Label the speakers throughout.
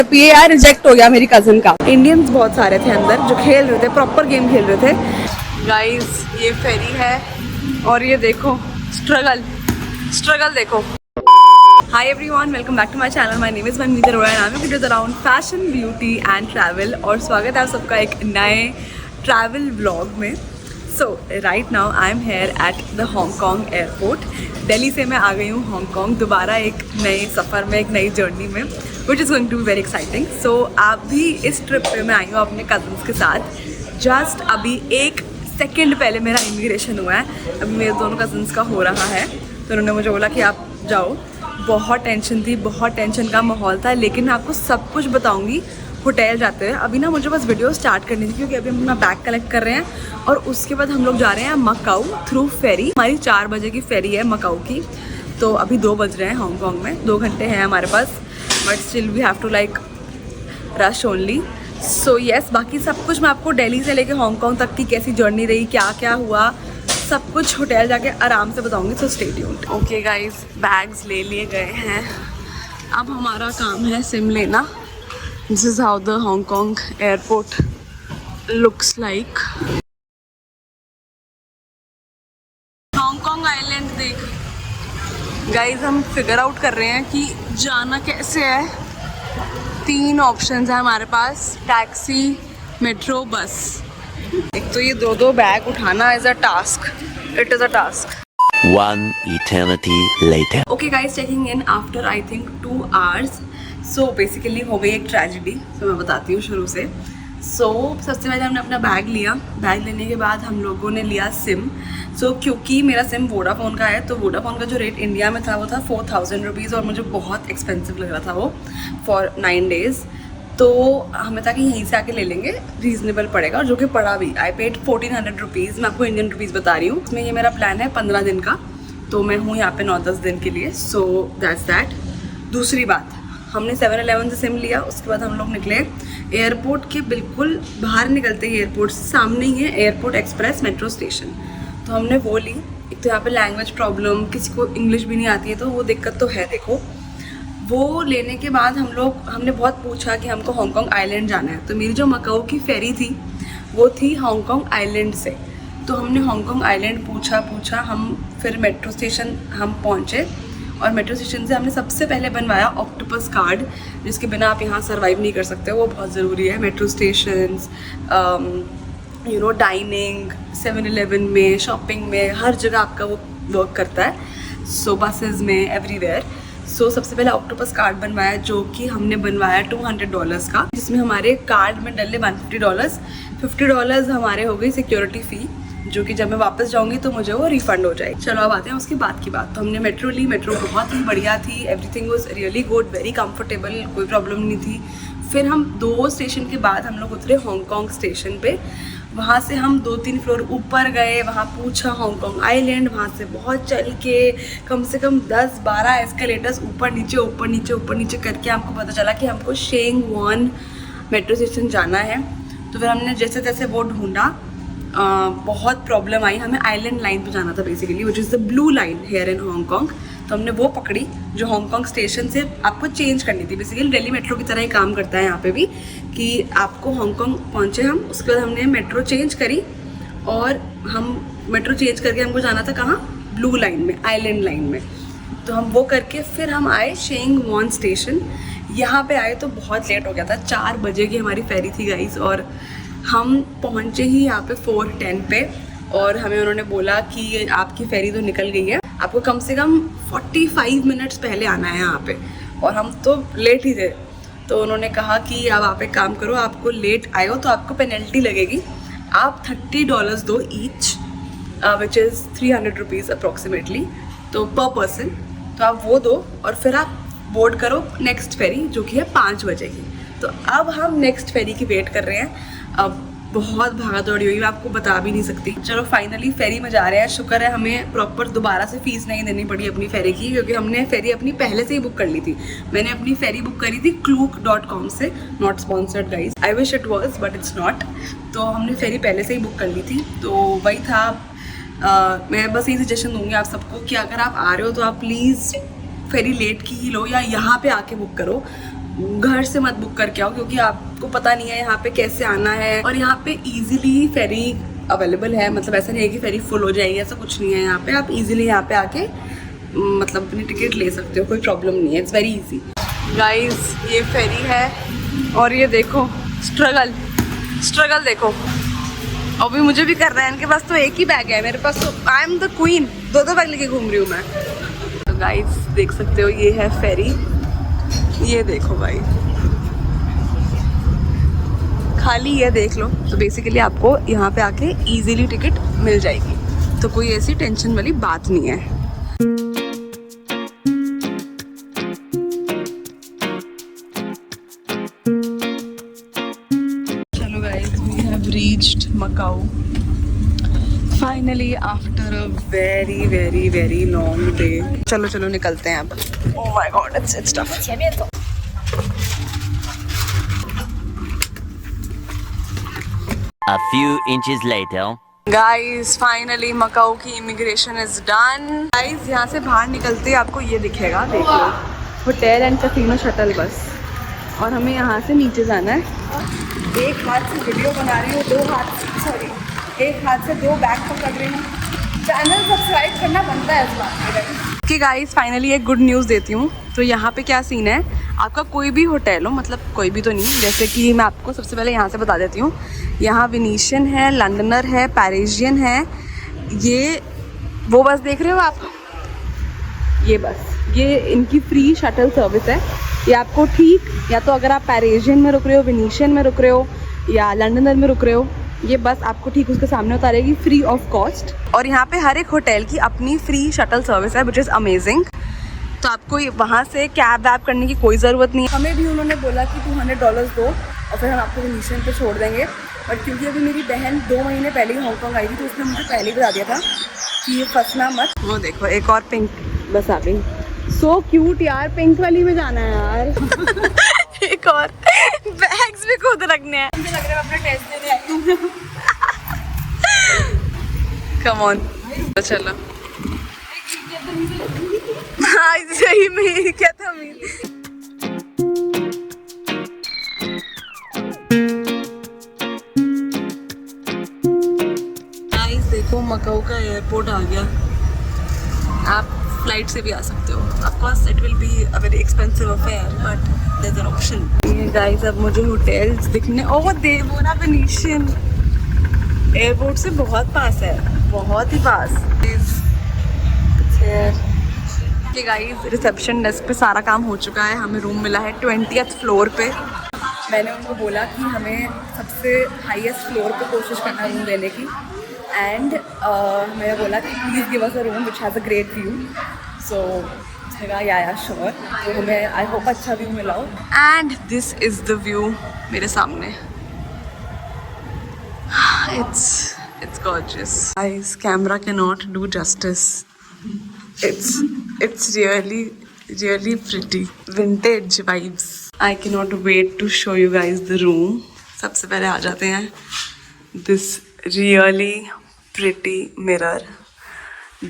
Speaker 1: PAR reject हो गया मेरी कजन का।
Speaker 2: इंडियंस बहुत सारे थे अंदर जो खेल रहे थे, प्रॉपर गेम खेल रहे थे। गाइस ये फेरी है और ये देखो स्ट्रगल देखो। Hi everyone, welcome back to my channel. My name is Manmeet Arora and I'm videos around fashion, beauty and travel. और स्वागत है आप सबका एक नए travel vlog में। So right now I'm here at the Hong Kong airport. Delhi से मैं आ गई हूँ हांगकांग दोबारा एक नए सफ़र में, एक नई जर्नी में, which is going to be very exciting. So आप भी इस ट्रिप पे मैं आई हूँ अपने कज़न्स के साथ। जस्ट अभी एक सेकेंड पहले मेरा इमिग्रेशन हुआ है, अभी मेरे दोनों कज़न्स का हो रहा है, तो उन्होंने मुझे बोला कि आप जाओ। बहुत टेंशन थी, बहुत टेंशन का माहौल था, लेकिन मैं आपको सब कुछ बताऊंगी होटल जाते हुए। अभी ना मुझे बस वीडियो स्टार्ट करनी थी क्योंकि अभी हम अपना बैग कलेक्ट कर रहे हैं और उसके बाद हम लोग जा रहे हैं मकाऊ थ्रू फेरी। हमारी 4 बजे की फेरी है मकाऊ की, तो अभी 2 बज रहे हैं हांगकांग में, 2 घंटे हैं हमारे पास, but still we have to like rush only. So yes, बाकी सब कुछ मैं आपको दिल्ली से लेके हांगकांग तक की कैसी जर्नी रही, क्या क्या हुआ, सब कुछ होटल जाके आराम से बताऊंगी, so stay tuned. Okay guys, bags ले लिए गए हैं, अब हमारा काम है सिम लेना। This is how the Hong Kong airport looks like. Hong Kong island देख गाइस, हम फिगर आउट कर रहे हैं कि जाना कैसे है। 3 ऑप्शंस हैं हमारे पास, टैक्सी, मेट्रो, बस। एक तो ये 2 बैग उठाना is a task, it is a task.
Speaker 3: One eternity later.
Speaker 2: Okay guys, checking in after I think 2 hours। So basically हो गई एक ट्रेजिडी, तो मैं बताती हूँ शुरू से। सबसे पहले हमने अपना बैग लिया, बैग लेने के बाद हम लोगों ने लिया सिम। क्योंकि मेरा सिम वोडाफोन का है, तो वोडाफोन का जो रेट इंडिया में था वो था 4000 रुपीज़ और मुझे बहुत एक्सपेंसिव लग रहा था वो फॉर 9 days। तो हमें था कि यहीं से आके ले लेंगे, रीज़नेबल पड़ेगा, और जो कि पड़ा भी। आई पेड 1400 रुपीज़, मैं आपको इंडियन रुपीज़ बता रही हूँ। इसमें ये मेरा प्लान है 15 दिन का, तो मैं हूँ यहाँ पे 9-10 दिन के लिए। So that's that. दूसरी बात, हमने 7-Eleven से सिम लिया, उसके बाद हम लोग निकले एयरपोर्ट के बिल्कुल बाहर निकलते ही एयरपोर्ट से सामने ही है एयरपोर्ट एक्सप्रेस मेट्रो स्टेशन, तो हमने वो ली। एक तो यहाँ पे लैंग्वेज प्रॉब्लम, किसी को इंग्लिश भी नहीं आती है, तो वो दिक्कत तो है। देखो, वो लेने के बाद हमने बहुत पूछा कि हमको हांगकांग आइलैंड जाना है, तो मेरी जो मकाऊ की फेरी थी वो थी हांगकांग आइलैंड से, तो हमने हांगकांग आइलैंड पूछा। हम फिर मेट्रो स्टेशन हम पहुँचे और मेट्रो स्टेशन से हमने सबसे पहले बनवाया ऑक्टोपस कार्ड, जिसके बिना आप यहाँ सर्वाइव नहीं कर सकते, वो बहुत ज़रूरी है। Metro stations, you know, dining, 7-Eleven में, शॉपिंग में, हर जगह आपका वो वर्क करता है। सो बसेस में, एवरीवेयर। सबसे पहले ऑक्टोपस कार्ड बनवाया, जो कि हमने बनवाया $200 का, जिसमें हमारे कार्ड में डले $150। $50 हमारे हो गई सिक्योरिटी फ़ी, जो कि जब मैं वापस जाऊंगी तो मुझे वो रिफंड हो जाएगी। चलो अब आते हैं उसके बाद की बात। तो हमने मेट्रो ली, मेट्रो बहुत ही बढ़िया थी, everything was really good, very comfortable, कोई प्रॉब्लम नहीं थी। फिर हम 2 स्टेशन के बाद हम लोग उतरे हांगकांग स्टेशन पे। वहाँ से हम 2-3 फ्लोर ऊपर गए, वहाँ पूछा हांगकांग आइलैंड, वहाँ से बहुत चल के कम से कम 10-12 एस्केलेटर्स ऊपर नीचे करके हमको पता चला कि हमको शेंग वॉन मेट्रो स्टेशन जाना है। तो फिर हमने जैसे तैसे वो ढूंढा, बहुत प्रॉब्लम आई, हमें आइलैंड लाइन पे जाना था basically, which is the blue line here in Hong Kong. तो हमने वो पकड़ी, जो हांगकांग स्टेशन से आपको चेंज करनी थी। बेसिकली दिल्ली मेट्रो की तरह ही काम करता है यहाँ पे भी, कि आपको हांगकांग पहुँचे हम, उसके बाद हमने मेट्रो चेंज करी और हम मेट्रो चेंज करके हमको जाना था कहाँ, ब्लू लाइन में, आइलैंड लाइन में। तो हम वो करके फिर हम आए शेंग वॉन स्टेशन। यहाँ पे आए तो बहुत लेट हो गया था, 4 बजे की हमारी फेरी थी गाइस, और हम पहुँचे ही यहाँ पे 4:10 पे, और हमें उन्होंने बोला कि आपकी फेरी तो निकल गई है, आपको कम से कम 45 मिनट्स पहले आना है यहाँ पे। और हम तो लेट ही थे, तो उन्होंने कहा कि अब आप एक काम करो, आपको लेट आए हो तो आपको पेनल्टी लगेगी, आप $30 दो each, which is 300 rupees approximately, तो पर पर्सन। तो आप वो दो और फिर आप बोर्ड करो नेक्स्ट फेरी, जो कि है 5 बजे की। तो अब हम नेक्स्ट फेरी की वेट कर रहे हैं। अब बहुत भागा दौड़ी हुई, मैं आपको बता भी नहीं सकती। चलो फाइनली फेरी में जा रहे हैं, शुक्र है हमें प्रॉपर दोबारा से फीस नहीं देनी पड़ी अपनी फेरी की, क्योंकि हमने फेरी अपनी पहले से ही बुक कर ली थी। मैंने अपनी फेरी बुक करी थी Klook.com से, not sponsored guys, I wish it was but it's not. तो हमने फेरी पहले से ही बुक कर ली थी, तो वही था। मैं बस यही सजेशन दूंगी आप सबको कि अगर आप आ रहे हो तो आप प्लीज़ फेरी लेट की ही लो, या यहाँ पे आके बुक करो। घर से मत बुक करके आओ, क्योंकि आपको पता नहीं है यहाँ पे कैसे आना है। और यहाँ पे इजीली फेरी अवेलेबल है, मतलब ऐसा नहीं है कि फेरी फुल हो जाएगी, ऐसा कुछ नहीं है। यहाँ पे आप इजीली यहाँ पे आके मतलब अपनी टिकट ले सकते हो, कोई प्रॉब्लम नहीं है, इट्स वेरी इजी। गाइस ये फेरी है और ये देखो स्ट्रगल देखो। अभी मुझे भी करना है, इनके पास तो एक ही बैग है, मेरे पास तो आई एम द क्वीन, दो बैग लेके घूम रही हूँ मैं। तो गाइस देख सकते हो ये है फेरी, ये देखो भाई खाली है, देख लो। तो बेसिकली आपको यहाँ पे आके इजीली टिकट मिल जाएगी, तो कोई ऐसी टेंशन वाली बात नहीं है। चलो guys we have reached Macau finally after a very very very long day. चलो निकलते हैं अब। Oh my god it's tough.
Speaker 3: A few inches later.
Speaker 2: Guys finally Macau की इमिग्रेशन इज डन। गाइस यहाँ से बाहर निकलते ही आपको ये दिखेगा, देखो hotel and casino shuttle bus, और हमें यहाँ से नीचे जाना है। एक हाथ से वीडियो बना रही हूँ, एक हाथ से 2 बैग पकड़ रही हूँ। चैनल सब्सक्राइब करना बनता है इस बात कि गाइस फाइनली एक गुड न्यूज़ देती हूँ। तो यहाँ पे क्या सीन है, आपका कोई भी होटल हो, मतलब कोई भी तो नहीं, जैसे कि मैं आपको सबसे पहले यहाँ से बता देती हूँ। यहाँ वेनिशियन है, लंडनर है, पैरिजियन है, ये वो बस देख रहे हो आप, ये बस ये इनकी फ्री शटल सर्विस है। ये आपको ठीक, या तो अगर आप पैरिजियन में रुक रहे हो, वेनिशियन में रुक रहे हो या लंडनर में रुक रहे हो, ये बस आपको ठीक उसके सामने उतारेगी फ्री ऑफ कॉस्ट। और यहाँ पे हर एक होटल की अपनी फ्री शटल सर्विस है, विच इज़ अमेजिंग। तो आपको वहाँ से कैब वैब करने की कोई ज़रूरत नहीं है। हमें भी उन्होंने बोला कि $200 दो और फिर हम आपको वेनिशियन पे छोड़ देंगे। और क्योंकि अभी मेरी बहन 2 महीने पहले ही हांगकांग आई थी, तो उसने मुझे पहले ही बता दिया था कि ये फंसना मत। वो देखो एक और पिंक बस आ गई, सो क्यूट यार, पिंक वाली में जाना है यार। एक और बैग्स भी खुद रखने हैं, मुझे लग रहा है अपना टेस्ट देने आई हूँ। कम ऑन चलो। हाँ सही में क्या था देखो मकाऊ का एयरपोर्ट आ गया। आप फ्लाइट से भी आ सकते हो, of course it will be a very expensive affair but there is an option. ये गाइस अब मुझे होटल्स दिखने, ओह देवोना वेनिशियन एयरपोर्ट से बहुत पास है, बहुत ही पास। कि गाइस रिसेप्शन डेस्क पे सारा काम हो चुका है, हमें रूम मिला है 20th फ्लोर पे। मैंने उनको बोला कि हमें सबसे हाईएस्ट फ्लोर पे कोशिश करना रूम लेने की, एंड मैंने बोला कि please give us a room which has a great view. So ya sure, तो हमें आई होप अच्छा व्यू मिला हो। And this is the view मेरे सामने, it's gorgeous. Guys, camera cannot do justice. It's really pretty. Vintage vibes. I cannot wait to show you guys the room. सबसे पहले आ जाते हैं this really pretty mirror.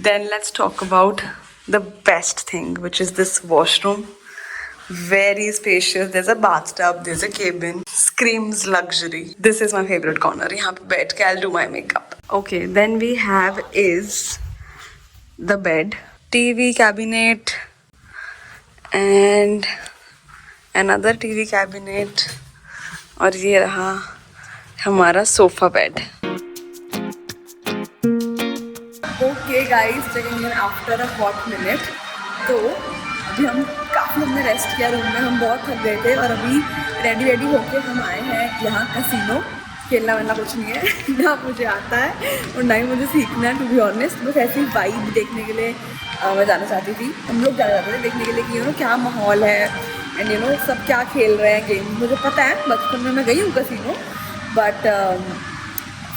Speaker 2: Then let's talk about the best thing, which is this washroom. Very spacious. There's a bathtub, there's a cabin. Screams luxury. This is my favorite corner. यहाँ पे बैठ के I'll do my makeup. Okay, then we have is the bed, TV cabinet, and another TV cabinet. और ये रहा हमारा sofa bed. Okay guys, checking in after a hot minute. तो अभी हम काफ़ी हमने रेस्ट किया रूम में, हम बहुत थक गए थे और अभी रेडी होके हम आए हैं यहाँ कैसीनो। खेलना वेलना कुछ नहीं है ना मुझे आता है और ना ही मुझे सीखना है, टू बी ऑनेस्ट। बस ऐसी वाइब देखने के लिए मैं जाना चाहती थी। हम लोग जाना चाहते थे देखने के लिए कि क्या माहौल है एंड सब क्या खेल रहे हैं गेम। मुझे पता है बचपन में मैं गई हूँ कैसीनो, बट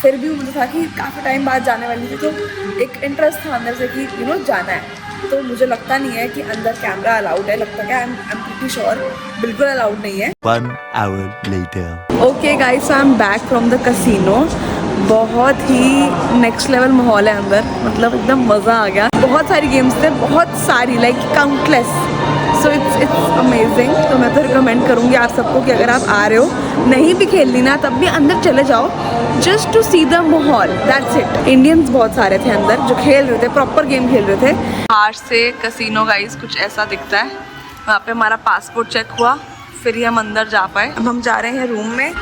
Speaker 2: फिर भी मुझे था कि काफ़ी टाइम बाद जाने वाली थी, तो एक इंटरेस्ट था अंदर से कि जाना है। तो मुझे लगता नहीं है कि अंदर कैमरा अलाउड है, लगता है आई एम प्रीटी श्योर बिल्कुल अलाउड नहीं है।
Speaker 3: 1 hour later.
Speaker 2: Okay guys, I am back from the casino. बहुत ही नेक्स्ट लेवल माहौल है अंदर, मतलब एकदम मज़ा आ गया। बहुत सारी गेम्स थे, बहुत सारी, like countless. So it's amazing. तो मैं तो रिकमेंड करूँगी आप सबको कि अगर आप आ रहे हो, नहीं भी खेलनी ना तब भी अंदर चले जाओ, जस्ट टू सी द माहौल, दैट्स इट। इंडियंस बहुत सारे थे अंदर जो खेल रहे थे, प्रॉपर गेम खेल रहे थे। बाहर से कैसीनो गाइस कुछ ऐसा दिखता है। वहाँ पे हमारा पासपोर्ट चेक हुआ, फिर ही हम अंदर जा पाए। अब हम जा रहे हैं रूम में,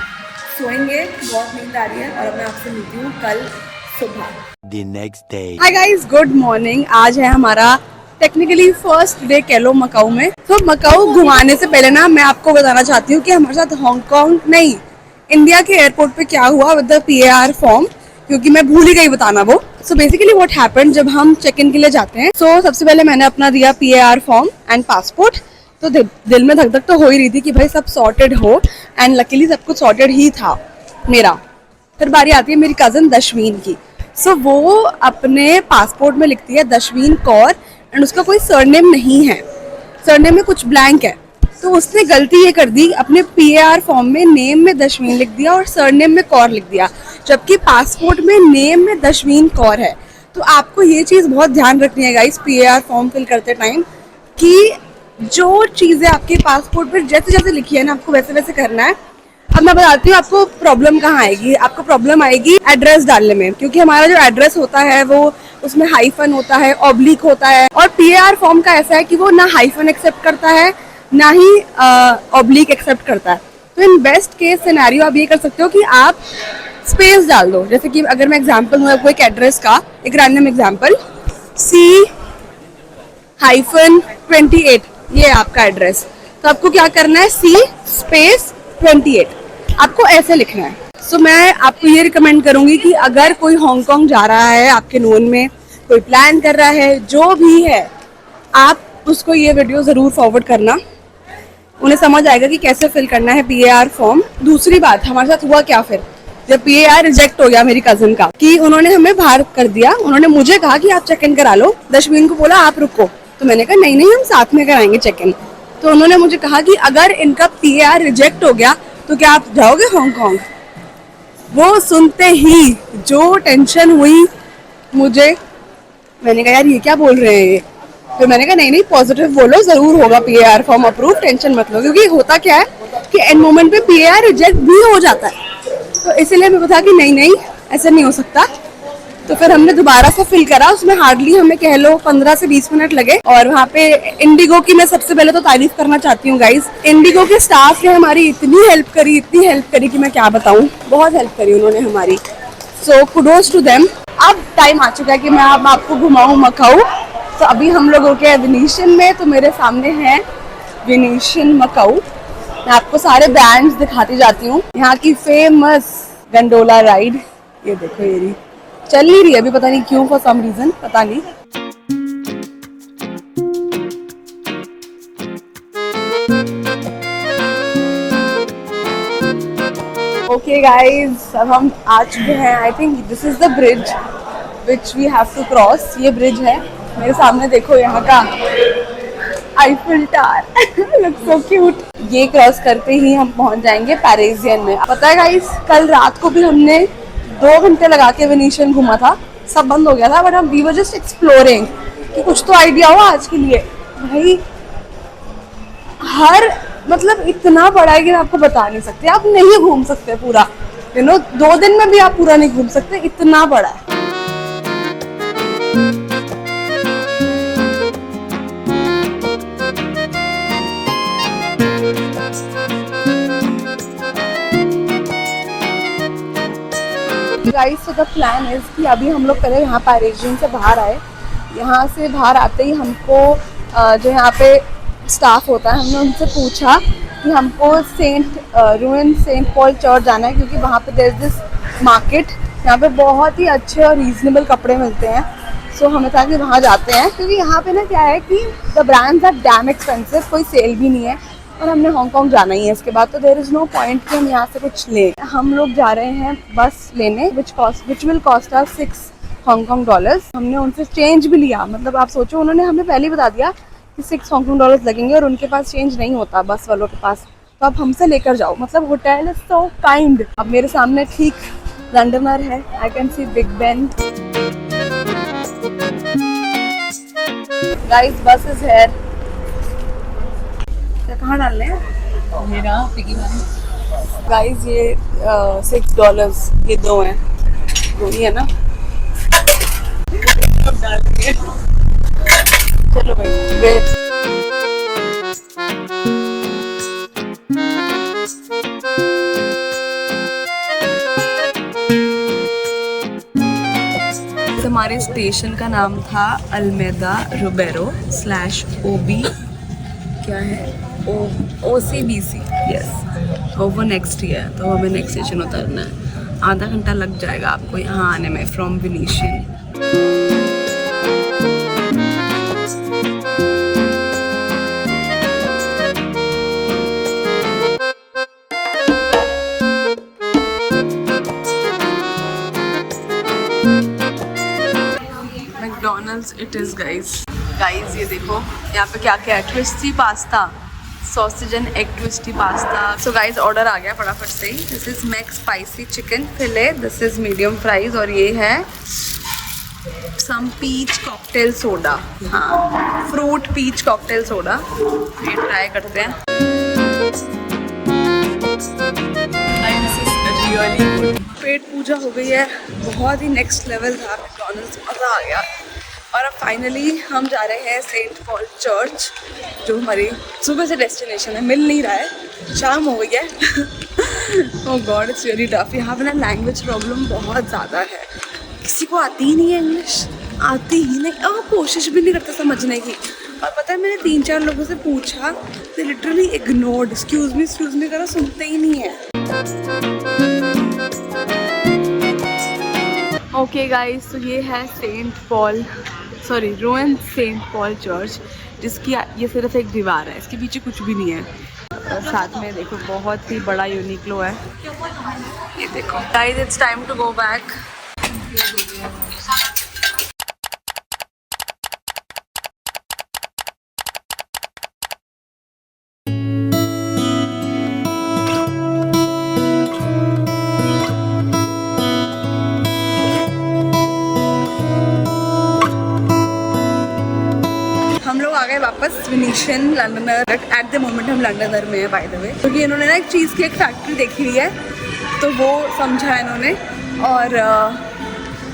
Speaker 2: सोएंगे, बहुत नींद आ रही है और अब मैं आपसे मिलती हूँ कल सुबह।
Speaker 3: The next day.
Speaker 1: Hi guys, good morning. आज है हमारा टेक्निकली फर्स्ट डे कह लो मकाऊ में। तो मकाऊ घुमाने से पहले ना मैं आपको बताना चाहती हूँ कि हमारे साथ हांगकांग नहीं, इंडिया के एयरपोर्ट पे क्या हुआ विद द PAR फॉर्म, क्योंकि मैं भूल ही गई बताना वो। सो बेसिकली व्हाट हैपेंड, जब हम चेक इन के लिए जाते हैं, सो सबसे पहले मैंने अपना दिया PAR फॉर्म एंड पासपोर्ट। तो दिल में धक धक तो हो ही रही थी कि भाई सब सॉर्टेड हो, एंड लकीली सब कुछ सॉर्टेड ही था मेरा। फिर बारी आती है मेरी कज़न दशवीन की। सो वो अपने पासपोर्ट में लिखती है दशवीन कौर, एंड उसका कोई सरनेम नहीं है, सरनेम में कुछ ब्लैंक है। तो उसने गलती ये कर दी, अपने PAR फॉर्म में नेम में दशवीन लिख दिया और सरनेम में कौर लिख दिया, जबकि पासपोर्ट में नेम में दशवीन कौर है। तो आपको ये चीज़ बहुत ध्यान रखनी है गाइस PAR फॉर्म फिल करते टाइम, कि जो चीज़ें आपके पासपोर्ट पर जैसे जैसे लिखी है ना, आपको वैसे वैसे करना है। अब मैं बताती हूँ आपको प्रॉब्लम कहाँ आएगी। आपको प्रॉब्लम आएगी एड्रेस डालने में, क्योंकि हमारा जो एड्रेस होता है वो उसमें हाइफन होता है, ऑब्लिक होता है, और PAR फॉर्म का ऐसा है कि वो ना हाइफन एक्सेप्ट करता है ना ही ऑब्लिक एक्सेप्ट करता है। तो इन बेस्ट केस सिनेरियो आप ये कर सकते हो कि आप स्पेस डाल दो। जैसे कि अगर मैं एग्जांपल दूँ आपको एक एड्रेस का, एक रैंडम एग्जांपल, C-28, ये आपका एड्रेस। तो आपको क्या करना है, C स्पेस 28, आपको ऐसे लिखना है। सो मैं आपको ये रिकमेंड करूंगी कि अगर कोई हांगकांग जा रहा है, आपके नोन में कोई प्लान कर रहा है, जो भी है, आप उसको ये वीडियो ज़रूर फॉरवर्ड करना, उन्हें समझ आएगा कि कैसे फिल करना है PAR फॉर्म। दूसरी बात, हमारे साथ हुआ क्या फिर, जब PAR रिजेक्ट हो गया मेरी कज़न का, कि उन्होंने हमें बाहर कर दिया। उन्होंने मुझे कहा कि आप चेक इन करा लो, दशवीन को बोला आप रुको, तो मैंने कहा नहीं हम साथ में कराएंगे चेक इन। तो उन्होंने मुझे कहा कि अगर इनका PAR रिजेक्ट हो गया तो क्या आप जाओगे हांगकांग। वो सुनते ही जो टेंशन हुई मुझे, मैंने कहा यार ये क्या बोल रहे हैं ये। फिर मैंने कहा नहीं पॉजिटिव बोलो, जरूर होगा PAR फॉर्म अप्रूव, टेंशन मत लो। क्योंकि होता क्या है कि एंड मोमेंट पे PAR रिजेक्ट भी हो जाता है, तो इसीलिए मेरे को था कि नहीं ऐसा नहीं हो सकता। तो फिर हमने दोबारा से फिल करा, उसमें हार्डली हमें कह लो 15 से 20 मिनट लगे। और वहाँ पे इंडिगो की मैं सबसे पहले तो तारीफ करना चाहती हूँ गाइज। इंडिगो के स्टाफ ने हमारी इतनी हेल्प करी कि मैं क्या बताऊँ, बहुत हेल्प करी उन्होंने हमारी। So kudos to them. अब टाइम आ चुका है कि मैं अब आपको घुमाऊँ मकाऊ। तो अभी हम लोग हो गए वेनिशियन में, तो मेरे सामने है वेनिशियन मकाऊ। मैं आपको सारे ब्रांड्स दिखाती जाती हूँ। यहाँ की फेमस गंडोला राइड, ये देखो ये रही, चल ही रही है अभी, पता नहीं क्यों, फॉर सम रीजन, पता नहीं। ओके गाइज, अब हम आ चुके हैं, I think this is the bridge which we have to cross. ये ब्रिज है मेरे सामने, देखो यहाँ का Eiffel tower, looks so cute. ये क्रॉस करते ही हम पहुंच जाएंगे पैरिसियन में। पता है गाइस, कल रात को भी हमने 2 घंटे लगा के वेनिशियन घूमा था, सब बंद हो गया था, बट हम वी वर जस्ट एक्सप्लोरिंग कि कुछ तो आइडिया हो आज के लिए। भाई हर मतलब इतना बड़ा है कि मैं आपको बता नहीं सकती, आप नहीं घूम सकते पूरा, 2 दिन में भी आप पूरा नहीं घूम सकते, इतना बड़ा है। Guys, so the plan is कि अभी हम लोग पहले यहाँ पैरिसियन से बाहर आए। यहाँ से बाहर आते ही हमको जो यहाँ पे स्टाफ होता है, हमने उनसे पूछा कि हमको सेंट पॉल चर्च जाना है, क्योंकि वहाँ पे देयर इज दिस मार्केट, यहाँ पे बहुत ही अच्छे और रीजनेबल कपड़े मिलते हैं। सो हमें था कि वहाँ जाते हैं, क्योंकि यहाँ पे ना क्या है कि the brands are damn expensive, कोई सेल भी नहीं है, और हमने हांगकांग जाना ही है इसके बाद, तो देयर इज़ नो पॉइंट कि हम यहाँ से कुछ लें। हम लोग जा रहे हैं बस लेने, विच विल कॉस्ट अस $6 हमने उनसे चेंज भी लिया, मतलब आप सोचो, उन्होंने हमें पहले ही बता दिया कि $6 लगेंगे, और उनके पास चेंज नहीं होता बस वालों के पास, तो आप हमसे लेकर जाओ। मतलब होटल इज सो काइंड। अब मेरे सामने ठीक लंडनर है, I can see big Ben. Guys, बस इज हियर,
Speaker 2: अच्छा कहाँ डालने हैं?
Speaker 1: मेरा पिगी बैंक।
Speaker 2: गाइस ये $6 ये दो हैं, दो ही है ना? चलो भाई हमारे स्टेशन का नाम था अल्मेदा रुबेरो /OB क्या है OCBC यस। और वो नेक्स्ट ईयर, तो हमें नेक्स्ट स्टेशन उतरना है। आधा घंटा लग जाएगा आपको यहाँ आने में from Venetian. McDonald's it is guys ये देखो यहाँ पे क्या क्या है। Twisty pasta, sausage and egg twisty pasta. So guys order आ गया फटाफट से ही। This is McSpicy chicken fillet, this is medium fries, और ये है सम पीच कॉकटेल सोडा। हाँ फ्रूट पीच कॉकटेल सोडा, ये ट्राई करते हैं। पेट पूजा हो गई है, बहुत ही नेक्स्ट लेवल था मैकडोनल्ड्स, मज़ा आ गया। और अब फाइनली हम जा रहे हैं सेंट पॉल चर्च, जो हमारी सुबह से डेस्टिनेशन है। मिल नहीं रहा है, शाम हो गई है। ओह गॉड इट्स रियली टफ। यहाँ पे ना लैंग्वेज प्रॉब्लम बहुत ज़्यादा है, किसी को आती ही नहीं है इंग्लिश, आती ही नहीं, और कोशिश भी नहीं करता समझने की। और पता है मैंने 3-4 लोगों से पूछा, तो लिटरली इग्नोर्ड, एक्सक्यूज़ मी करो, सुनते ही नहीं है। ओके गाइस, तो ये है रोएन सेंट पॉल चर्च, जिसकी ये सिर्फ एक दीवार है, इसके पीछे कुछ भी नहीं है। और साथ में देखो बहुत ही बड़ा यूनिक्लो है, ये देखो। Guys it's time to go back. हम लोग आ गए वापस Venetian Londoner. At the moment हम लंडनर में हैं बाय द वे, क्योंकि इन्होंने ना एक चीज़ केक फैक्ट्री देखी हुई है, तो वो समझा इन्होंने, और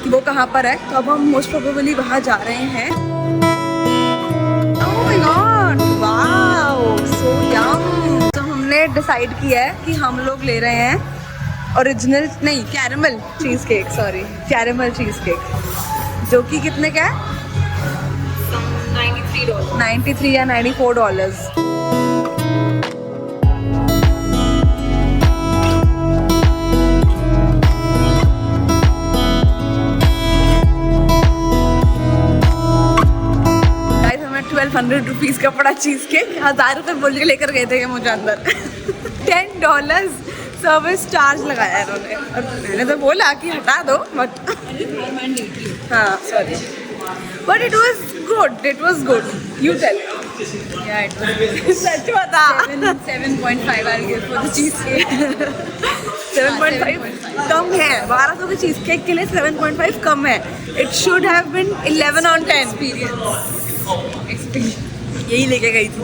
Speaker 2: कि वो कहाँ पर है। तो अब हम मोस्ट प्रोबेबली वहाँ जा रहे हैं। Oh my god, wow so yum. तो हमने डिसाइड किया है कि हम लोग ले रहे हैं ओरिजिनल नहीं, caramel cheese cake, caramel cheese cake, जो कि कितने का है? $93 या $94। हमें 1200 रुपीज़ का पड़ा चीज़ केक, 1000 रुपये बोल के लेकर गए थे मुझे अंदर। $10 सर्विस चार्ज लगाया इन्होंने, और मैंने तो बोला कि हटा दो, बट हाँ sorry, but it was good. You tell.
Speaker 1: Yeah, it was
Speaker 2: सच बता।
Speaker 1: 7.5 I'll give for the cheesecake.
Speaker 2: 7.5 कम है, 1200 के चीज़ केक के लिए 7.5 कम है। It should have been 11 on 10.
Speaker 1: Experience.
Speaker 2: यही लेके गई थी।